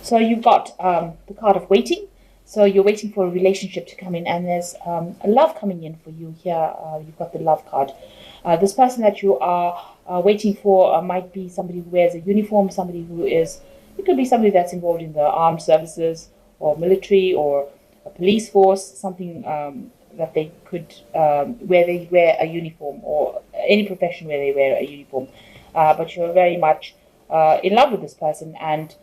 So you've got the card of waiting. So you're waiting for a relationship to come in, and there's a love coming in for you here. You've got the love card. This person that you are waiting for might be somebody who wears a uniform, somebody who is, it could be somebody that's involved in the armed services or military or a police force, something that they could, where they wear a uniform, or any profession where they wear a uniform. But you're very much in love with this person, and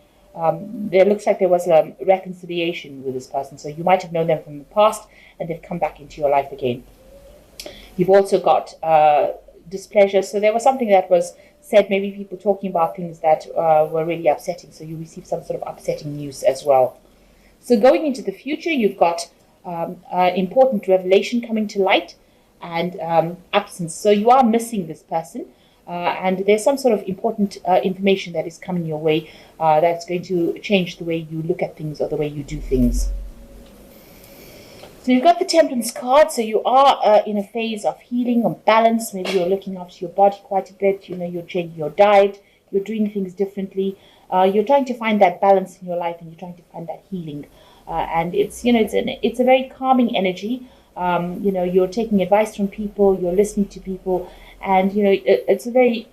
there looks like there was a reconciliation with this person. So you might have known them from the past, and they've come back into your life again. You've also got displeasure. So there was something that was said, maybe people talking about things that were really upsetting. So you receive some sort of upsetting news as well. So going into the future, you've got important revelation coming to light, and absence. So you are missing this person. And there's some sort of important information that is coming your way that's going to change the way you look at things or the way you do things. So you've got the Temperance card. So you are in a phase of healing or balance. Maybe you're looking after your body quite a bit. You're changing your diet. You're doing things differently. You're trying to find that balance in your life, and you're trying to find that healing. And it's a very calming energy. You're taking advice from people. You're listening to people. And it's a very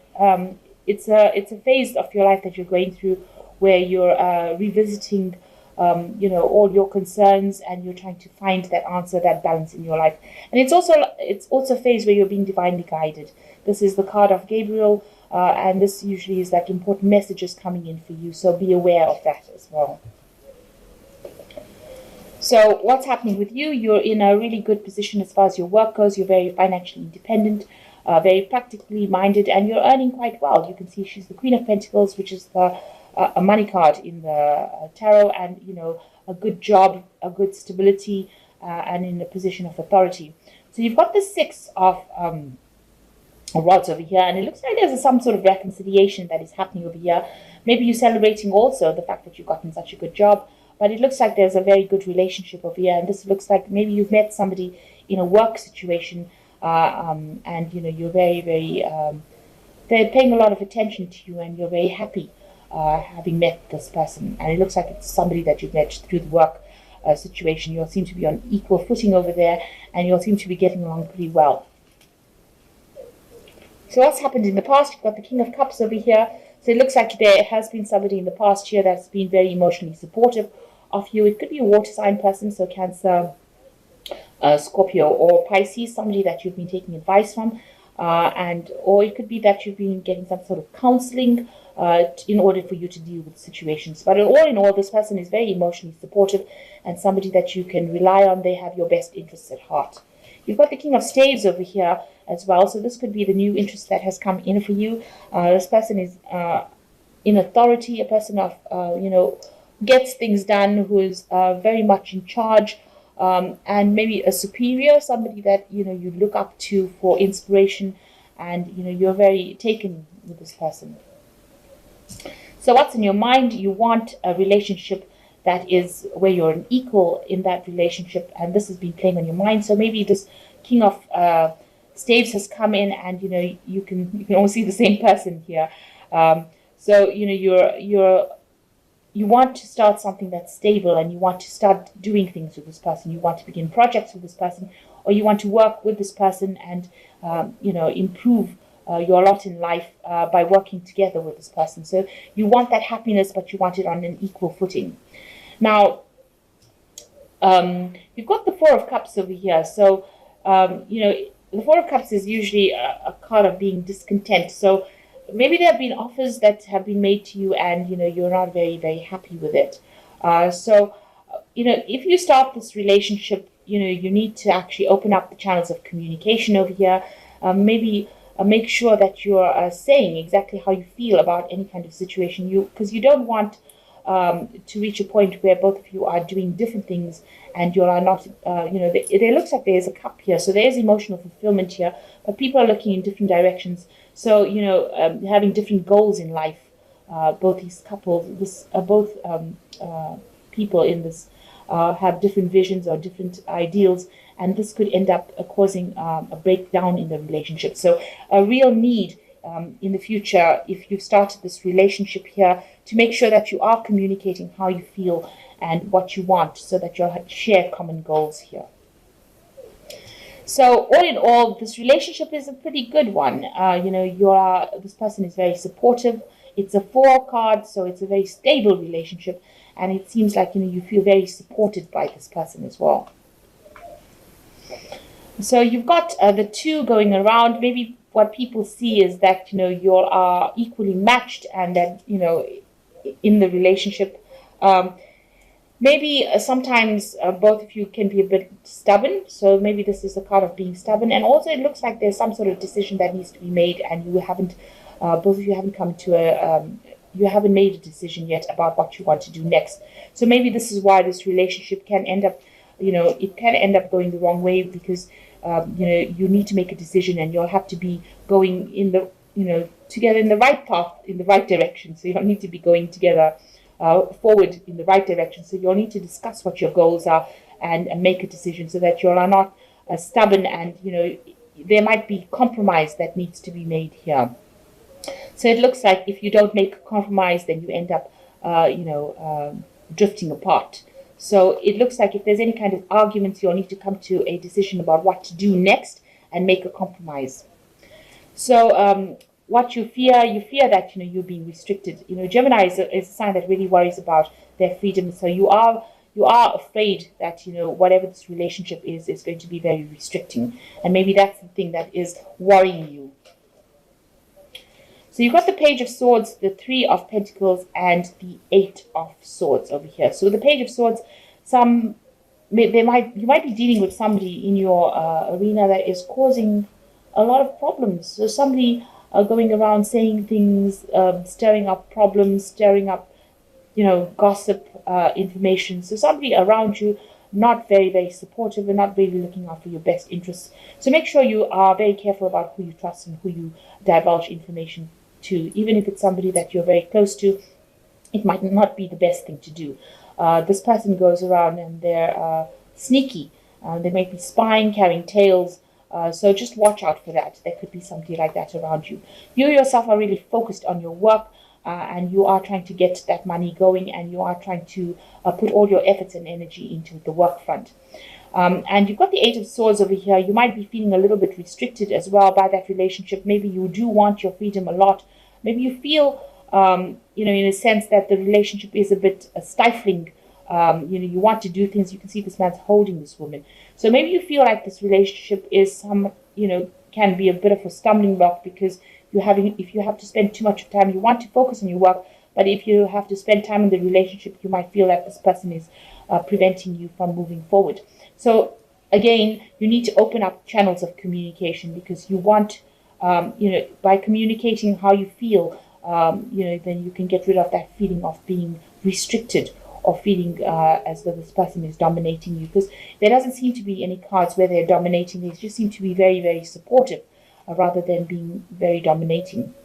it's a phase of your life that you're going through where you're revisiting all your concerns, and you're trying to find that answer, that balance in your life. And it's also a phase where you're being divinely guided. This is the card of Gabriel, and this usually is like important messages coming in for you. So be aware of that as well. So what's happening with you? You're in a really good position as far as your work goes. You're very financially independent. Very practically minded, and you're earning quite well. You can see she's the Queen of Pentacles, which is a money card in the tarot, and a good job, a good stability, and in a position of authority. So you've got the Six of Rods over here, and it looks like there's some sort of reconciliation that is happening over here. Maybe you're celebrating also the fact that you've gotten such a good job, but it looks like there's a very good relationship over here, and this looks like maybe you've met somebody in a work situation. And you're very, very they're paying a lot of attention to you, and you're very happy having met this person. And it looks like it's somebody that you've met through the work situation. You all seem to be on equal footing over there, and you all seem to be getting along pretty well. So what's happened in the past? You've got the King of Cups over here. So it looks like there has been somebody in the past year that's been very emotionally supportive of you. It could be a water sign person, so Cancer, Scorpio, or Pisces, somebody that you've been taking advice from, or it could be that you've been getting some sort of counseling in order for you to deal with situations. But all in all, this person is very emotionally supportive and somebody that you can rely on. They have your best interests at heart. You've got the King of Staves over here as well, so this could be the new interest that has come in for you. This person is in authority, a person of gets things done, who is very much in charge. And maybe a superior, somebody that you look up to for inspiration, and you're very taken with this person. So what's in your mind? You want a relationship that is where you're an equal in that relationship, and this has been playing on your mind. So maybe this King of Staves has come in, and you can almost see the same person here. So you want to start something that's stable, and you want to start doing things with this person. You want to begin projects with this person, or you want to work with this person and improve your lot in life by working together with this person. So you want that happiness, but you want it on an equal footing. Now, you've got the Four of Cups over here. So the Four of Cups is usually a card of being discontent. So maybe there have been offers that have been made to you, and you're not very, very happy with it. So if you start this relationship, you need to actually open up the channels of communication over here. Maybe make sure that you're saying exactly how you feel about any kind of situation. Because you don't want to reach a point where both of you are doing different things, and you are not. There looks like there's a cup here, so there's emotional fulfillment here, but people are looking in different directions. So having different goals in life. Both these couples, both people in this have different visions or different ideals, and this could end up causing a breakdown in the relationship. So a real need in the future, if you've started this relationship here, to make sure that you are communicating how you feel and what you want, so that you'll share common goals here. So all in all, this relationship is a pretty good one. This person is very supportive. It's a 4 card, so it's a very stable relationship, and it seems like you feel very supported by this person as well. So you've got the 2 going around. Maybe what people see is that you are equally matched, and that in the relationship. Maybe sometimes both of you can be a bit stubborn. So maybe this is a card of being stubborn. And also it looks like there's some sort of decision that needs to be made, and you haven't, both of you haven't come to you haven't made a decision yet about what you want to do next. So maybe this is why this relationship can end up, it can end up going the wrong way, because, you need to make a decision, and you'll have to be going in the, together in the right path, in the right direction. So you'll need to be going together forward in the right direction. So you'll need to discuss what your goals are, and make a decision, so that you are not stubborn, and there might be compromise that needs to be made here. So it looks like if you don't make a compromise, then you end up drifting apart. So it looks like if there's any kind of arguments, you'll need to come to a decision about what to do next and make a compromise. So what you fear that you're being restricted. Gemini is a sign that really worries about their freedom. So you are afraid that whatever this relationship is going to be very restricting, and maybe that's the thing that is worrying you. So you've got the Page of Swords, the 3 of Pentacles, and the 8 of Swords over here. So the Page of Swords, you might be dealing with somebody in your arena that is causing a lot of problems. So somebody going around saying things, stirring up problems, stirring up, gossip, information. So somebody around you not very, very supportive, and not really looking out for your best interests. So make sure you are very careful about who you trust and who you divulge information to. Even if it's somebody that you're very close to, it might not be the best thing to do. This person goes around and they're sneaky. They might be spying, carrying tales. So just watch out for that. There could be somebody like that around you. You yourself are really focused on your work, and you are trying to get that money going, and you are trying to put all your efforts and energy into the work front. And you've got the 8 of Swords over here. You might be feeling a little bit restricted as well by that relationship. Maybe you do want your freedom a lot. Maybe you feel, in a sense that the relationship is a bit stifling. You want to do things. You can see this man's holding this woman. So maybe you feel like this relationship is can be a bit of a stumbling block, because if you have to spend too much time, you want to focus on your work, but if you have to spend time in the relationship, you might feel that this person is preventing you from moving forward. So again, you need to open up channels of communication, because you want, by communicating how you feel, then you can get rid of that feeling of being restricted, or feeling as though this person is dominating you, because there doesn't seem to be any cards where they're dominating. They just seem to be very, very supportive, rather than being very dominating.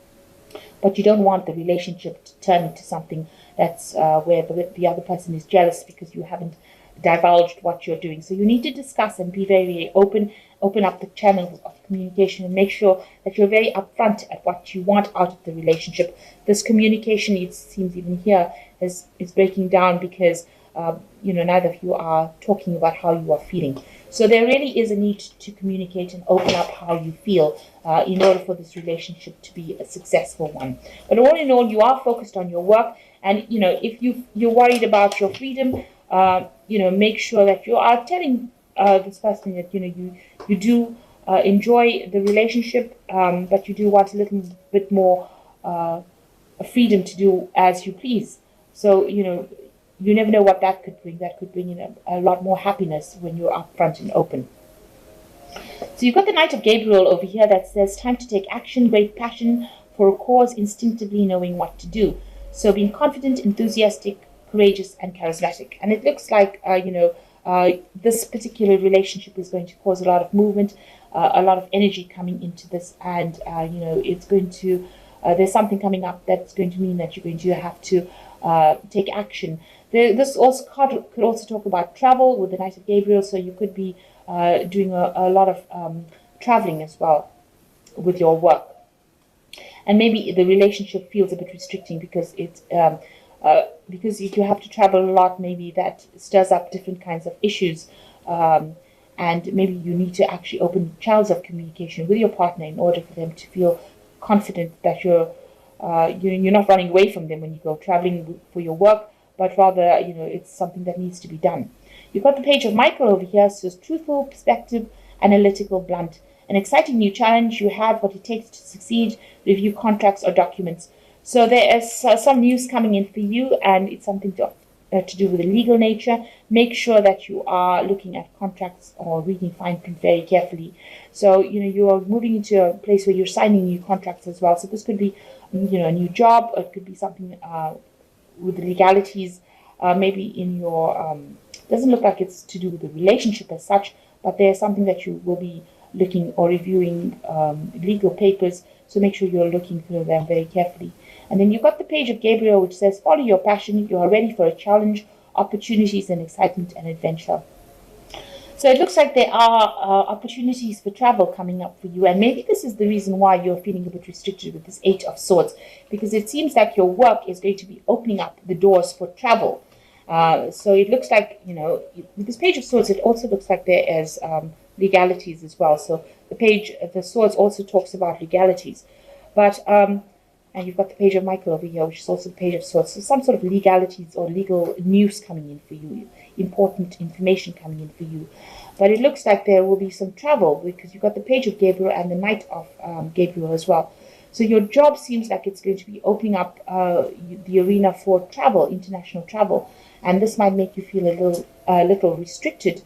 But you don't want the relationship to turn into something that's where the other person is jealous because you haven't divulged what you're doing. So you need to discuss and be very, very open up the channels of communication, and make sure that you're very upfront at what you want out of the relationship. This communication, it seems even here, is breaking down, because neither of you are talking about how you are feeling. So there really is a need to communicate and open up how you feel in order for this relationship to be a successful one. But all in all, you are focused on your work, and if you're worried about your freedom, make sure that you are telling this person that you do enjoy the relationship, but you do want a little bit more freedom to do as you please. So you never know what that could bring. That could bring a lot more happiness when you're upfront and open. So you've got the Knight of Gabriel over here that says, time to take action, great passion for a cause, instinctively knowing what to do. So being confident, enthusiastic, courageous, and charismatic. And it looks like, this particular relationship is going to cause a lot of movement, a lot of energy coming into this. And, it's going to, there's something coming up that's going to mean that you're going to have to take action. This also could also talk about travel with the Knight of Gabriel. So you could be doing a lot of traveling as well with your work. and maybe the relationship feels a bit restricting because because if you have to travel a lot, maybe that stirs up different kinds of issues. And maybe you need to actually open channels of communication with your partner in order for them to feel confident that you're not running away from them when you go traveling for your work, but rather it's something that needs to be done. You've got the page of Michael over here. So it's truthful, perspective, analytical, blunt. An exciting new challenge. You have what it takes to succeed. Review contracts or documents. So there is some news coming in for you, and it's something to do with the legal nature. Make sure that you are looking at contracts or reading fine print very carefully. So you are moving into a place where you're signing new contracts as well. So this could be a new job, or it could be something with the legalities. Maybe in your doesn't look like it's to do with the relationship as such, but there's something that you will be looking or reviewing legal papers. So make sure you're looking through them very carefully. And then you've got the page of Gabriel, which says, follow your passion. You are ready for a challenge, opportunities, and excitement and adventure. So it looks like there are opportunities for travel coming up for you. And maybe this is the reason why you're feeling a bit restricted with this 8 of Swords, because it seems like your work is going to be opening up the doors for travel. So it looks like, with this page of Swords, it also looks like there is legalities as well. So the Swords also talks about legalities. But and you've got the page of Michael over here, which is also the page of Swords. So some sort of legalities or legal news coming in for you, important information coming in for you. But it looks like there will be some travel, because you've got the page of Gabriel and the Knight of Gabriel as well. So your job seems like it's going to be opening up the arena for travel, international travel. And this might make you feel a little restricted.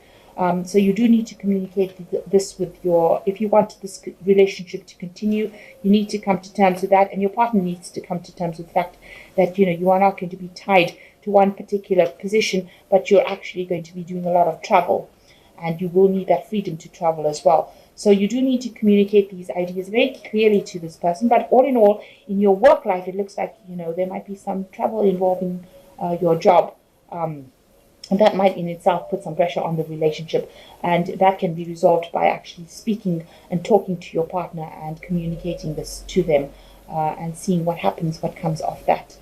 So you do need to communicate this with if you want this relationship to continue, you need to come to terms with that, and your partner needs to come to terms with the fact that, you are not going to be tied to one particular position, but you're actually going to be doing a lot of travel, and you will need that freedom to travel as well. So you do need to communicate these ideas very clearly to this person. But all in all, in your work life, it looks like, there might be some travel involving your job. And that might in itself put some pressure on the relationship, and that can be resolved by actually speaking and talking to your partner and communicating this to them and seeing what happens, what comes off that.